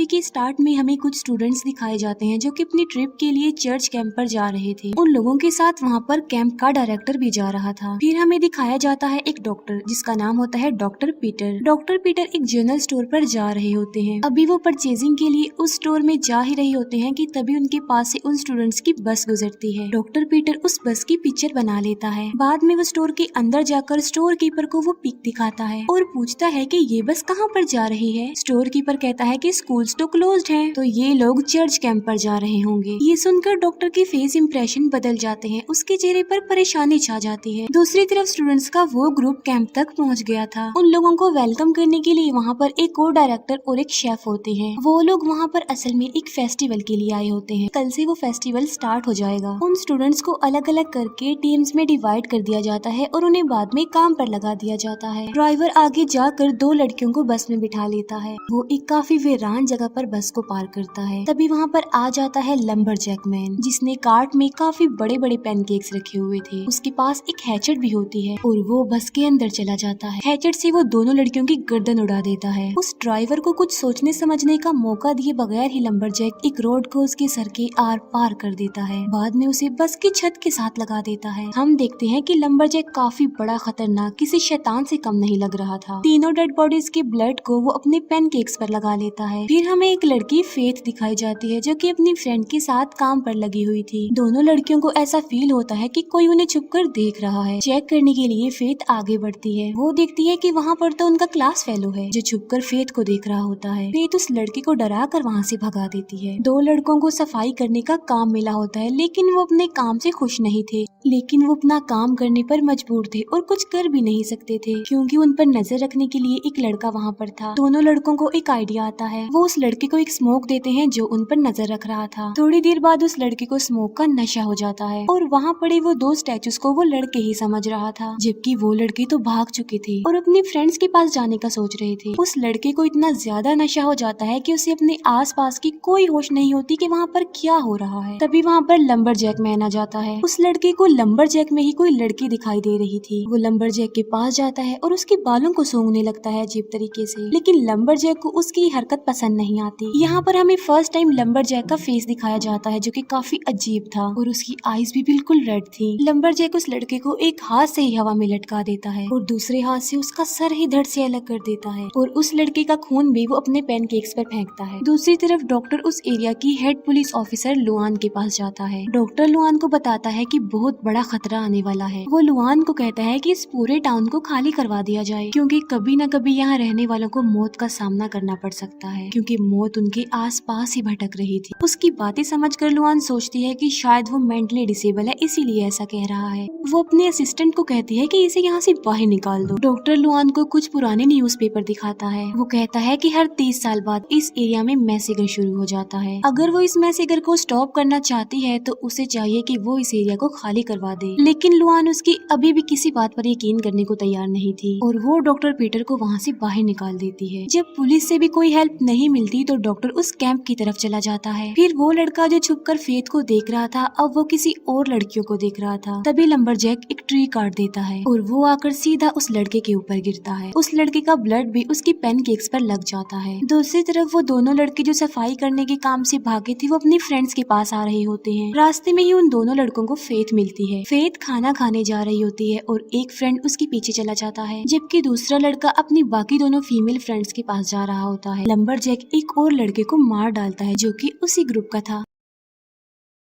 Movie के start में हमें कुछ स्टूडेंट्स दिखाए जाते हैं जो कि अपनी ट्रिप के लिए चर्च कैंप पर जा रहे थे। उन लोगों के साथ वहाँ पर कैंप का डायरेक्टर भी जा रहा था। फिर हमें दिखाया जाता है एक डॉक्टर जिसका नाम होता है डॉक्टर पीटर। डॉक्टर पीटर एक जनरल स्टोर पर जा रहे होते हैं। अभी वो परचेजिंग के लिए उस स्टोर में जा ही रहे होते हैं कि तभी उनके पास से उन स्टूडेंट्स की बस गुजरती है। डॉक्टर पीटर उस बस की पिक्चर बना लेता है। बाद में वो स्टोर के अंदर जाकर स्टोर कीपर को वो पिक दिखाता है और पूछता है कि ये बस कहाँ पर जा रही है। स्टोर कीपर कहता है कि स्कूल्स तो क्लोज्ड हैं, तो ये लोग चर्च कैंप पर जा रहे होंगे। ये सुनकर डॉक्टर के फेस इंप्रेशन बदल जाते हैं, उसके चेहरे पर परेशानी छा जाती है। दूसरी तरफ स्टूडेंट्स का वो ग्रुप कैंप तक पहुंच गया था। उन लोगों को वेलकम करने के लिए वहाँ पर एक को डायरेक्टर और एक शेफ होते हैं। वो लोग वहाँ पर असल में एक फेस्टिवल के लिए आए होते हैं। कल से वो फेस्टिवल स्टार्ट हो जाएगा। उन स्टूडेंट्स को अलग अलग करके टीम्स में डिवाइड कर दिया जाता है और उन्हें बाद में काम पर लगा दिया जाता है। ड्राइवर आगे जाकर दो लड़कियों को बस में बिठा लेता है। वो एक काफी वीरान जगह पर बस को पार करता है। तभी वहाँ पर आ जाता है लंबरजैक मैन, जिसने कार्ट में काफी बड़े बड़े पैनकेक्स रखे हुए थे। उसके पास एक हैचेट भी होती है और वो बस के अंदर चला जाता है। हैचेट से वो दोनों लड़कियों की गर्दन उड़ा देता है। उस ड्राइवर को कुछ सोचने समझने का मौका दिए बगैर ही लंबरजैक एक रोड को उसके सर के आर पार कर देता है। बाद में उसे बस की छत के साथ लगा देता है। हम देखते हैं कि लंबरजैक काफी बड़ा खतरनाक किसी शैतान से कम नहीं लग रहा था। तीनों डेड बॉडीज के ब्लड को वो अपने पैनकेक्स पर लगा लेता है। फिर हमें एक लड़की फेथ दिखाई जाती है जो कि अपनी फ्रेंड के साथ काम पर लगी हुई थी। दोनों लड़कियों को ऐसा फील होता है कि कोई उन्हें छुपकर देख रहा है। चेक करने के लिए फेथ आगे बढ़ती है। वो देखती है कि वहाँ पर तो उनका क्लास फेलो है जो छुपकर फेथ को देख रहा होता है। फेथ उस लड़की को डरा कर वहाँ से भगा देती है। दो लड़कों को सफाई करने का काम मिला होता है, लेकिन वो अपने काम से खुश नहीं थे। लेकिन वो अपना काम करने पर मजबूर थे और कुछ कर भी नहीं सकते थे क्योंकि उन पर नजर रखने के लिए एक लड़का वहाँ पर था। दोनों लड़कों को एक आइडिया आता है। वो उस लड़के को एक स्मोक देते हैं जो उन पर नजर रख रहा था। थोड़ी देर बाद उस लड़के को स्मोक का नशा हो जाता है और वहाँ पड़े वो दो स्टैचूज को वो लड़के ही समझ रहा था, जबकि वो लड़के तो भाग चुके थे और अपने फ्रेंड्स के पास जाने का सोच रहे थे। उस लड़के को इतना ज्यादा नशा हो जाता है कि उसे अपने आस पास की कोई होश नहीं होती कि वहाँ पर क्या हो रहा है। तभी वहाँ पर लंबरजैक मैन आ जाता है। उस लड़के को लंबरजैक में ही कोई लड़की दिखाई दे रही थी। वो लंबरजैक के पास जाता है और उसके बालों को सूंघने लगता है अजीब तरीके से, लेकिन लंबरजैक को उसकी हरकत पसंद नहीं आती। यहाँ पर हमें फर्स्ट टाइम लंबरजैक का फेस दिखाया जाता है जो कि काफी अजीब था और उसकी आईज भी बिल्कुल रेड थी। लंबरजैक उस लड़के को एक हाथ से ही हवा में लटका देता है और दूसरे हाथ से उसका सर ही धड़ से अलग कर देता है और उस लड़के का खून भी वो अपने पैनकेक्स पर फेंकता है। दूसरी तरफ डॉक्टर उस एरिया की हेड पुलिस ऑफिसर लुआन के पास जाता है। डॉक्टर लुआन को बताता है कि बहुत बड़ा खतरा आने वाला है। वो लुआन को कहता है कि इस पूरे टाउन को खाली करवा दिया जाए क्योंकि कभी न कभी यहाँ रहने वालों को मौत का सामना करना पड़ सकता है, क्योंकि मौत उनके आसपास ही भटक रही थी। उसकी बातें समझकर लुआन सोचती है कि शायद वो मेंटली डिसेबल है, इसीलिए ऐसा कह रहा है। वो अपने असिस्टेंट को कहती है कि इसे यहाँ से बाहर निकाल दो। डॉक्टर लुआन को कुछ पुराने न्यूज़पेपर दिखाता है। वो कहता है कि हर 30 साल बाद इस एरिया में मैसेगर शुरू हो जाता है। अगर वो इस मैसेगर को स्टॉप करना चाहती है तो उसे चाहिए कि वो इस एरिया को खाली करवा दे, लेकिन लुआन उसकी अभी भी किसी बात पर यकीन करने को तैयार नहीं थी और वो डॉक्टर पीटर को वहाँ से बाहर निकाल देती है। जब पुलिस से भी कोई हेल्प नहीं मिलती तो डॉक्टर उस कैंप की तरफ चला जाता है। फिर वो लड़का जो छुपकर फेथ को देख रहा था अब वो किसी और लड़कियों को देख रहा था। तभी लंबरजैक एक ट्री काट देता है और वो आकर सीधा उस लड़के के ऊपर गिरता है। उस लड़के का ब्लड भी उसकी पैनकेक्स पर लग जाता है। दूसरी तरफ वो दोनों लड़के जो सफाई करने के काम से भागे थे वो अपनी फ्रेंड्स के पास आ रहे होते हैं। रास्ते में ही उन दोनों लड़कों को फेथ मिलती है। फेथ खाना खाने जा रही होती है और एक फ्रेंड उसके पीछे चला जाता है, जबकि दूसरा लड़का अपनी बाकी दोनों फीमेल फ्रेंड्स के पास जा रहा होता है। लंबरजैक एक और लड़के को मार डालता है जो कि उसी ग्रुप का था।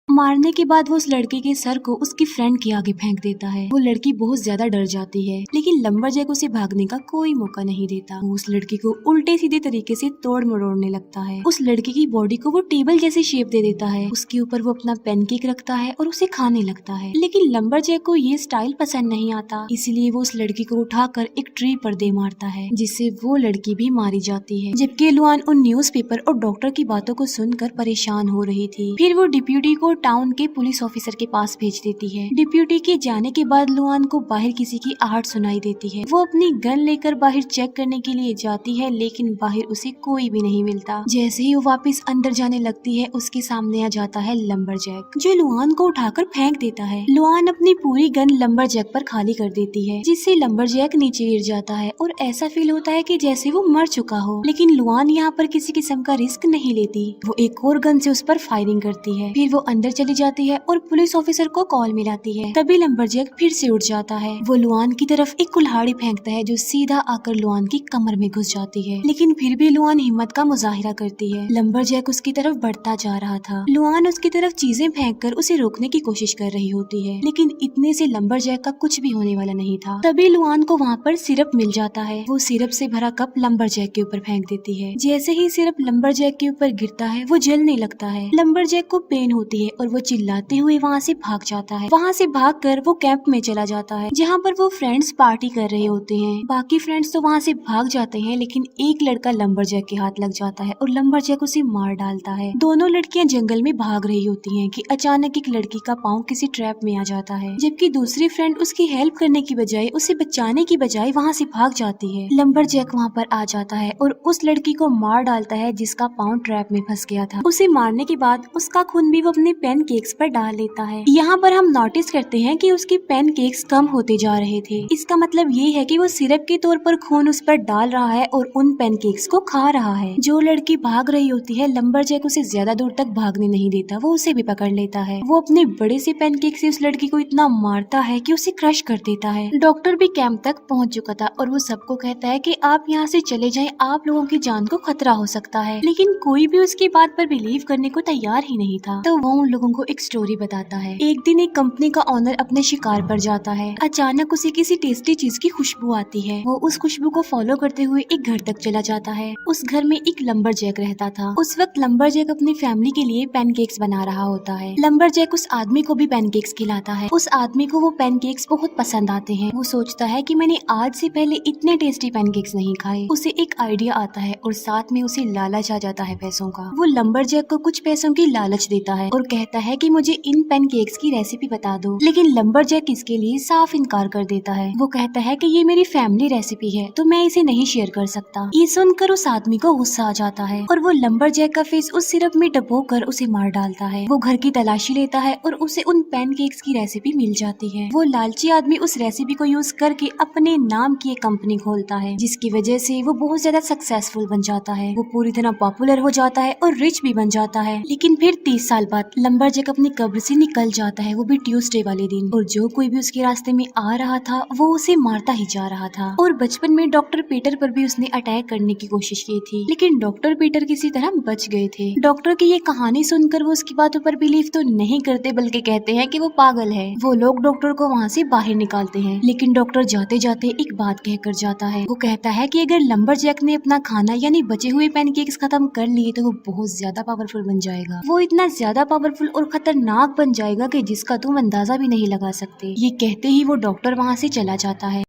मारने के बाद वो उस लड़के के सर को उसकी फ्रेंड के आगे फेंक देता है। वो लड़की बहुत ज्यादा डर जाती है, लेकिन लंबरजैक उसे भागने का कोई मौका नहीं देता। वो उस लड़की को उल्टे सीधे तरीके से तोड़ मरोड़ने लगता है। उस लड़की की बॉडी को वो टेबल जैसी शेप दे देता है। उसके ऊपर वो अपना पैनकेक रखता है और उसे खाने लगता है, लेकिन लंबरजैक को ये स्टाइल पसंद नहीं आता, इसलिए वो उस लड़की को उठाकर एक ट्री पर दे मारता है, जिससे वो लड़की भी मारी जाती है। जबकि लुआन उन न्यूज़पेपर और डॉक्टर की बातों को सुनकर परेशान हो रही थी। फिर वो डिप्यूटी को टाउन के पुलिस ऑफिसर के पास भेज देती है। डिप्यूटी के जाने के बाद लुआन को बाहर किसी की आहट सुनाई देती है। वो अपनी गन लेकर बाहर चेक करने के लिए जाती है, लेकिन बाहर उसे कोई भी नहीं मिलता। जैसे ही वो वापस अंदर जाने लगती है, उसके सामने आ जाता है लंबरजैक, जो लुआन को उठाकर फेंक देता है। लुआन अपनी पूरी गन लंबरजैक पर खाली कर देती है, जिससे लंबरजैक नीचे गिर जाता है और ऐसा फील होता है कि जैसे वो मर चुका हो। लेकिन लुआन यहाँ पर किसी किस्म का रिस्क नहीं लेती। वो एक और गन से उस पर फायरिंग करती है। फिर वो अंदर चली जाती है और पुलिस ऑफिसर को कॉल मिलाती है। तभी लंबरजैक फिर से उठ जाता है। वो लुआन की तरफ एक कुल्हाड़ी फेंकता है, जो सीधा आकर लुआन की कमर में घुस जाती है। लेकिन फिर भी लुआन हिम्मत का मुजाहिरा करती है। लंबरजैक उसकी तरफ बढ़ता जा रहा था। लुआन उसकी तरफ चीजें फेंककर उसे रोकने की कोशिश कर रही होती है, लेकिन इतने से लंबरजैक का कुछ भी होने वाला नहीं था। तभी लुआन को वहाँ पर सिरप मिल जाता है। वो सिरप से भरा कप लंबरजैक के ऊपर फेंक देती है। जैसे ही सिरप लंबरजैक के ऊपर गिरता है, वो जलने लगता है। लंबरजैक को पेन होती है और वो चिल्लाते हुए वहाँ से भाग जाता है। वहाँ से भागकर वो कैंप में चला जाता है, जहाँ पर वो फ्रेंड्स पार्टी कर रहे होते हैं। बाकी फ्रेंड्स तो वहाँ से भाग जाते हैं, लेकिन एक लड़का लंबरजैक के हाथ लग जाता है और लंबरजैक उसे मार डालता है। दोनों लड़कियां जंगल में भाग रही होती हैं कि अचानक एक लड़की का पाँव किसी ट्रैप में आ जाता है, जबकि दूसरी फ्रेंड उसकी हेल्प करने की बजाय, उसे बचाने की बजाय वहाँ से भाग जाती है। लंबरजैक वहाँ पर आ जाता है और उस लड़की को मार डालता है, जिसका पाँव ट्रैप में फंस गया था। उसे मारने के बाद उसका खून भी वो अपने पैनकेक्स पर डाल लेता है। यहाँ पर हम नोटिस करते हैं कि उसके पैनकेक्स कम होते जा रहे थे। इसका मतलब ये है कि वो सिरप के तौर पर खून उस पर डाल रहा है और उन पैनकेक्स को खा रहा है। जो लड़की भाग रही होती है, लंबरजैक उसे ज्यादा दूर तक भागने नहीं देता, वो उसे भी पकड़ लेता है। वो अपने बड़े से पैनकेक से उस लड़की को इतना मारता है कि उसे क्रश कर देता है। डॉक्टर भी कैंप तक पहुँच चुका था और वो सबको कहता है कि आप यहाँ से चले जाएं, आप लोगों की जान को खतरा हो सकता है। लेकिन कोई भी उसकी बात पर बिलीव करने को तैयार ही नहीं था। तो वो उन लोगों को एक स्टोरी बताता है। एक दिन एक कंपनी का ओनर अपने शिकार पर जाता है। अचानक उसे किसी टेस्टी चीज की खुशबू आती है। वो उस खुशबू को फॉलो करते हुए एक घर तक चला जाता है। उस घर में एक लंबरजैक रहता था। उस वक्त लंबरजैक अपनी फैमिली के लिए पैनकेक्स बना रहा होता है। लंबरजैक उस आदमी को भी पैनकेक्स खिलाता है। उस आदमी को वो पैनकेक्स बहुत पसंद आते हैं। वो सोचता है कि मैंने आज से पहले इतने टेस्टी पैनकेक्स नहीं खाए। उसे एक आइडिया आता है और साथ में उसे लालच आ जाता है पैसों का। वो लंबरजैक को कुछ पैसों की लालच देता है और कहता है कि मुझे इन पैनकेक्स की रेसिपी बता दो। लेकिन लंबरजैक इसके लिए साफ इनकार कर देता है। वो कहता है कि ये मेरी फैमिली रेसिपी है, तो मैं इसे नहीं शेयर कर सकता। ये सुनकर उस आदमी को गुस्सा आ जाता है और वो लंबरजैक का फेस उस सिरप में डुबोकर उसे मार डालता है। वो घर की तलाशी लेता है और उसे उन पैनकेक्स की रेसिपी मिल जाती है। वो लालची आदमी उस रेसिपी को यूज करके अपने नाम की एक कंपनी खोलता है, जिसकी वजह से वो बहुत ज्यादा सक्सेसफुल बन जाता है। वो पूरी तरह पॉपुलर हो जाता है और रिच भी बन जाता है। लेकिन फिर 30 साल बाद लंबरजैक अपनी कब्र से निकल जाता है, वो भी ट्यूसडे वाले दिन। और जो कोई भी उसके रास्ते में आ रहा था, वो उसे मारता ही जा रहा था। और बचपन में डॉक्टर पीटर पर भी उसने अटैक करने की कोशिश की थी, लेकिन डॉक्टर पीटर किसी तरह बच गए थे। डॉक्टर की ये कहानी सुनकर वो उसकी बातों पर बिलीव तो नहीं करते, बल्कि कहते हैं कि वो पागल है। वो लोग डॉक्टर को वहाँ से बाहर निकालते हैं, लेकिन डॉक्टर जाते जाते एक बात कहकर जाता है। वो कहता है कि अगर लंबरजैक ने अपना खाना यानी बचे हुए पैनकेक्स खत्म कर लिए, तो वो बहुत ज्यादा पावरफुल बन जाएगा। वो इतना ज्यादा पावरफुल और खतरनाक बन जाएगा कि जिसका तुम अंदाजा भी नहीं लगा सकते। ये कहते ही वो डॉक्टर वहाँ से चला जाता है।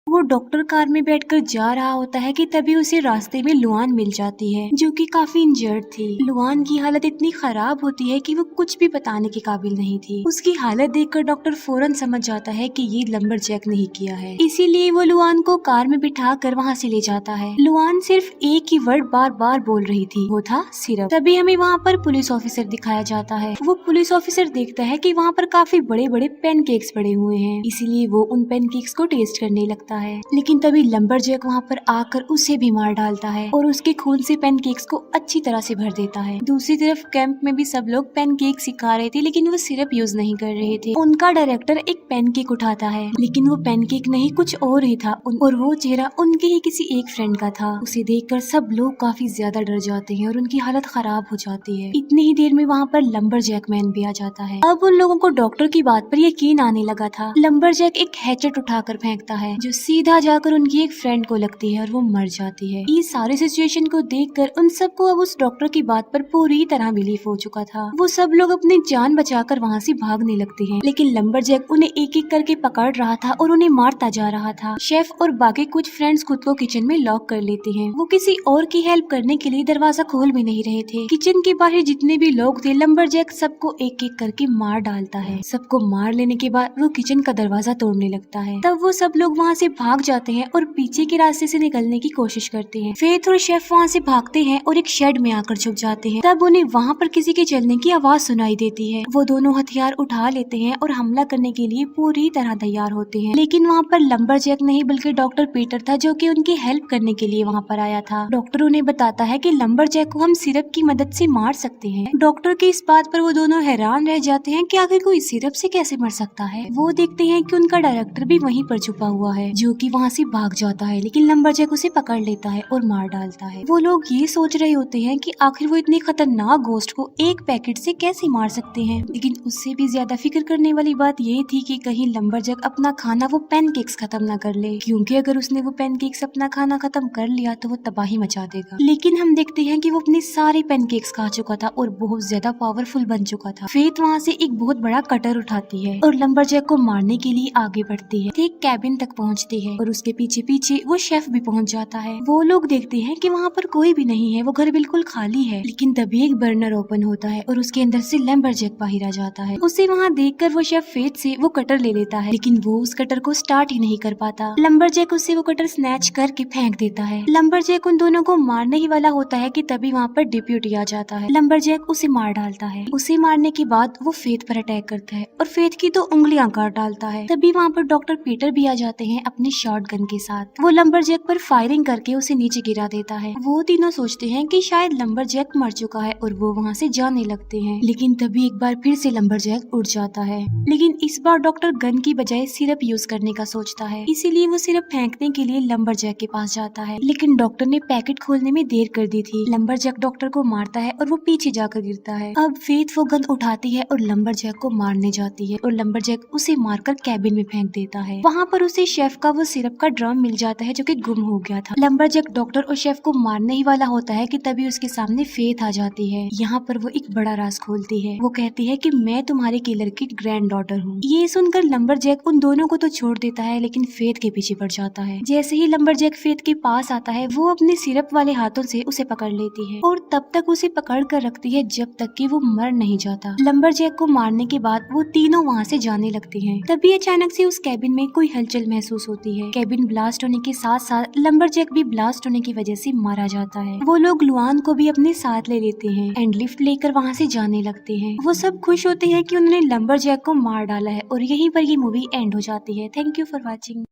वो डॉक्टर कार में बैठकर जा रहा होता है कि तभी उसे रास्ते में लुआन मिल जाती है, जो कि काफी इंजर्ड थी। लुआन की हालत इतनी खराब होती है कि वो कुछ भी बताने के काबिल नहीं थी। उसकी हालत देखकर डॉक्टर फौरन समझ जाता है कि ये लंबरजैक नहीं किया है, इसीलिए वो लुआन को कार में बिठा कर वहाँ से ले जाता है। लुआन सिर्फ एक ही वर्ड बार बार बोल रही थी, वो था सिरप। तभी हमें वहाँ पर पुलिस ऑफिसर दिखाया जाता है। वो पुलिस ऑफिसर देखता है कि वहाँ पर काफी बड़े बड़े पैनकेक्स पड़े हुए हैं, इसीलिए वो उन पैनकेक्स को टेस्ट करने लगता है। लेकिन तभी लंबरजैक वहाँ पर आकर उसे भी मार डालता है और उसके खून से पैनकेक्स को अच्छी तरह से भर देता है। दूसरी तरफ कैंप में भी सब लोग पैनकेक सिखा रहे थे, लेकिन वो सिरप यूज नहीं कर रहे थे। उनका डायरेक्टर एक पैनकेक उठाता है, लेकिन वो पैनकेक नहीं कुछ और ही था और वो चेहरा उनके ही किसी एक फ्रेंड का था। उसे देखकर सब लोग काफी ज्यादा डर जाते हैं और उनकी हालत खराब हो जाती है। इतनी ही देर में वहाँ पर लंबरजैक मैन भी आ जाता है। अब उन लोगों को डॉक्टर की बात पर यकीन आने लगा था। लंबरजैक एक हैचेट उठाकर फेंकता है, जो सीधा जाकर उनकी एक फ्रेंड को लगती है और वो मर जाती है। इस सारी सिचुएशन को देखकर उन सबको अब उस डॉक्टर की बात पर पूरी तरह बिलीव हो चुका था। वो सब लोग अपनी जान बचाकर वहाँ से भागने लगते हैं, लेकिन लंबरजैक उन्हें एक एक करके पकड़ रहा था और उन्हें मारता जा रहा था। शेफ और बाकी कुछ फ्रेंड्स खुद को किचन में लॉक कर लेते हैं। वो किसी और की हेल्प करने के लिए दरवाजा खोल भी नहीं रहे थे। किचन के बाहर जितने भी लोग थे, लंबरजैक सबको एक एक करके मार डालता है। सबको मार लेने के बाद वो किचन का दरवाजा तोड़ने लगता है। तब वो सब लोग वहाँ से भाग जाते हैं और पीछे के रास्ते से निकलने की कोशिश करते हैं। फेथ और शेफ वहाँ से भागते हैं और एक शेड में आकर छुप जाते हैं। तब उन्हें वहाँ पर किसी के चलने की आवाज सुनाई देती है। वो दोनों हथियार उठा लेते हैं और हमला करने के लिए पूरी तरह तैयार होते हैं, लेकिन वहाँ पर लंबरजैक नहीं बल्कि डॉक्टर पीटर था, जो कि उनकी हेल्प करने के लिए वहाँ पर आया था। डॉक्टर उन्हें बताता है कि लंबरजैक को हम सिरप की मदद से मार सकते हैं। डॉक्टर के इस बात पर वो दोनों हैरान रह जाते हैं कि आखिर कोई सिरप से कैसे मर सकता है। वो देखते हैं कि उनका डायरेक्टर भी वहीं पर छुपा हुआ है, जो कि वहाँ से भाग जाता है, लेकिन लंबरजैक उसे पकड़ लेता है और मार डालता है। वो लोग ये सोच रहे होते हैं कि आखिर वो इतने खतरनाक घोस्ट को एक पैकेट से कैसे मार सकते हैं, लेकिन उससे भी ज्यादा फिक्र करने वाली बात ये थी कि कहीं लंबरजैक अपना खाना वो पैनकेक्स खत्म ना कर ले, क्योंकि अगर उसने वो पैनकेक्स अपना खाना खत्म कर लिया तो वो तबाही मचा देगा। लेकिन हम देखते हैं कि वो अपने सारे पैनकेक्स खा चुका था और बहुत ज्यादा पावरफुल बन चुका था। फेथ वहाँ से एक बहुत बड़ा कटर उठाती है और लंबरजैक को मारने के लिए आगे बढ़ती है। एक कैबिन तक पहुँचती है और उसके पीछे पीछे वो शेफ भी पहुँच जाता है। वो लोग देखते हैं कि वहाँ पर कोई भी नहीं है, वो घर बिल्कुल खाली है, लेकिन तभी एक बर्नर ओपन होता है और उसके अंदर से लंबरजैक बाहर आ जाता है। उसे वहाँ देखकर वो शेफ फेथ से वो कटर ले लेता है, लेकिन वो उस कटर को स्टार्ट ही नहीं कर पाता। लंबरजैक उससे वो कटर स्नैच करके फेंक देता है। लंबरजैक उन दोनों को मारने ही वाला होता है कि तभी वहाँ पर डिप्यूटी आ जाता है। लंबरजैक उसे मार डालता है। उसे मारने के बाद वो फेथ पर अटैक करता है और फेथ की 2 उंगलियां काट डालता है। तभी वहाँ पर डॉक्टर पीटर भी आ जाते हैं अपनी शॉटगन के साथ। वो लंबरजैक पर फायरिंग करके उसे नीचे गिरा देता है। वो तीनों सोचते हैं कि शायद लंबरजैक मर चुका है और वो वहाँ से जाने लगते हैं, लेकिन तभी एक बार फिर से लंबरजैक उड़ जाता है। लेकिन इस बार डॉक्टर गन की बजाय सिरप यूज करने का सोचता है, इसीलिए वो सिरप फेंकने के लिए लंबरजैक के पास जाता है, लेकिन डॉक्टर ने पैकेट खोलने में देर कर दी थी। लंबरजैक डॉक्टर को मारता है और वो पीछे जाकर गिरता है। अब फेथ वो गन उठाती है और लंबरजैक को मारने जाती है और लंबरजैक उसे मारकर कैबिन में फेंक देता है। वहाँ पर उसे शेफ का वो सिरप का ड्रम मिल जाता है, जो कि गुम हो गया था। लंबरजैक डॉक्टर और शेफ को मारने ही वाला होता है कि तभी उसके सामने फेथ आ जाती है। यहाँ पर वो एक बड़ा राज खोलती है। वो कहती है कि मैं तुम्हारे किलर की ग्रैंड डॉटर हूँ। ये सुनकर लंबरजैक उन दोनों को तो छोड़ देता है, लेकिन फेथ के पीछे पड़ जाता है। जैसे ही लंबरजैक फेथ के पास आता है, वो अपने सिरप वाले हाथों से उसे पकड़ लेती है और तब तक उसे पकड़ कर रखती है जब तक कि वो मर नहीं जाता। लंबरजैक को मारने के बाद वो तीनों वहाँ से जाने लगते हैं। तभी अचानक से उस कैबिन में कोई हलचल महसूस होती है। कैबिन ब्लास्ट होने के साथ साथ लंबरजैक भी ब्लास्ट होने की वजह से मारा जाता है। वो लोग लुआन को भी अपने साथ ले लेते हैं एंड लिफ्ट लेकर वहाँ से जाने लगते हैं। वो सब खुश होते हैं कि उन्होंने लंबरजैक को मार डाला है और यहीं पर ये मूवी एंड हो जाती है। Thank you for watching.